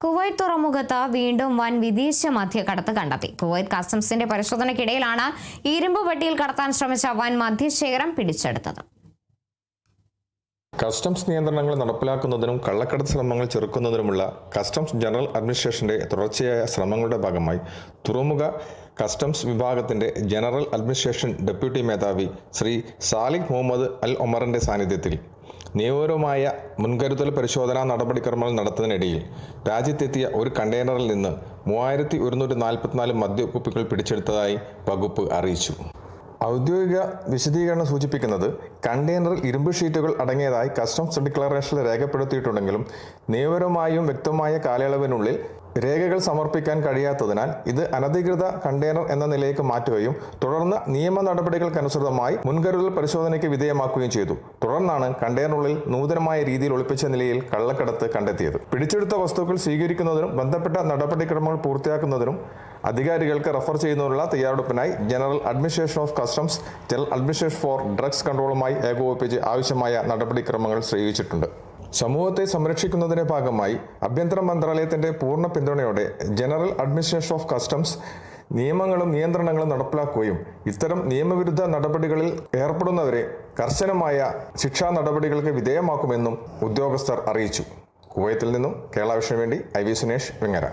Kuwait തുറമുഖത്ത് വീണ്ടും വൻ വിദേശ മദ്യക്കടത്ത് കണ്ടെത്തി. കുവൈറ്റ് കസ്റ്റംസിന്റെ പരിശോധനയ്ക്കിടയിലാണ് ഇരുമ്പ് പെട്ടിയിൽ കടത്താൻ ശ്രമിച്ച വൻ മദ്യശേഖരം പിടിച്ചെടുത്തത്. കസ്റ്റംസ് നിയന്ത്രണങ്ങൾ നടപ്പിലാക്കുന്നതിനും കള്ളക്കടത്ത് ശ്രമങ്ങൾ ചെറുക്കുന്നതിനുമുള്ള കസ്റ്റംസ് ജനറൽ അഡ്മിനിസ്ട്രേഷന്റെ തുടർച്ചയായ ശ്രമങ്ങളുടെ ഭാഗമായി തുറമുഖ കസ്റ്റംസ് വിഭാഗത്തിന്റെ ജനറൽ അഡ്മിനിസ്ട്രേഷൻ ഡെപ്യൂട്ടി മേധാവി ശ്രീ സാലിഹ് മുഹമ്മദ് അൽ ഒമറിന്റെ സാന്നിധ്യത്തിൽ നിയമപരമായ മുൻകരുതൽ പരിശോധനാ നടപടിക്രമങ്ങൾ നടത്തുന്നതിനിടയിൽ രാജ്യത്തെത്തിയ ഒരു കണ്ടെയ്നറിൽ നിന്ന് 3144 മദ്യക്കുപ്പികൾ പിടിച്ചെടുത്തതായി വകുപ്പ് അറിയിച്ചു. ഔദ്യോഗിക വിശദീകരണം സൂചിപ്പിക്കുന്നത് കണ്ടെയ്നറിൽ ഇരുമ്പ് ഷീറ്റുകൾ അടങ്ങിയതായി കസ്റ്റംസ് ഡിക്ലറേഷനിൽ രേഖപ്പെടുത്തിയിട്ടുണ്ടെങ്കിലും നിയമപരമായും വ്യക്തമായ കാലയളവിനുള്ളിൽ രേഖകൾ സമർപ്പിക്കാൻ കഴിയാത്തതിനാൽ ഇത് അനധികൃത കണ്ടെയ്നർ എന്ന നിലയിലേക്ക് മാറ്റുകയും തുടർന്ന് നിയമ നടപടികൾക്കനുസൃതമായി മുൻകരുതൽ പരിശോധനയ്ക്ക് വിധേയമാക്കുകയും ചെയ്തു. തുടർന്നാണ് കണ്ടെയ്നറിനുള്ളിൽ നൂതനമായ രീതിയിൽ ഒളിപ്പിച്ച നിലയിൽ കള്ളക്കടത്ത് കണ്ടെത്തിയത്. പിടിച്ചെടുത്ത വസ്തുക്കൾ സ്വീകരിക്കുന്നതിനും ബന്ധപ്പെട്ട നടപടിക്രമങ്ങൾ പൂർത്തിയാക്കുന്നതിനും അധികാരികൾക്ക് റഫർ ചെയ്യുന്നതിനുള്ള തയ്യാറെടുപ്പിനായി general administration of customs general administration for drugs കൺട്രോളുമായി ഏകോപിപ്പിച്ച് ആവശ്യമായ നടപടിക്രമങ്ങൾ സ്വീകരിച്ചിട്ടുണ്ട്. സമൂഹത്തെ സംരക്ഷിക്കുന്നതിന്റെ ഭാഗമായി ആഭ്യന്തര മന്ത്രാലയത്തിന്റെ പൂർണ്ണ പിന്തുണയോടെ ജനറൽ അഡ്മിനിസ്ട്രേഷൻ ഓഫ് കസ്റ്റംസ് നിയമങ്ങളും നിയന്ത്രണങ്ങളും നടപ്പിലാക്കുകയും ഇത്തരം നിയമവിരുദ്ധ നടപടികളിൽ ഏർപ്പെടുന്നവരെ കർശനമായ ശിക്ഷാ നടപടികൾക്ക് വിധേയമാക്കുമെന്നും ഉദ്യോഗസ്ഥർ അറിയിച്ചു. കുവൈത്തിൽ നിന്നും കേരള വിഷന് വേണ്ടി IV സുനേഷ് വെങ്ങര.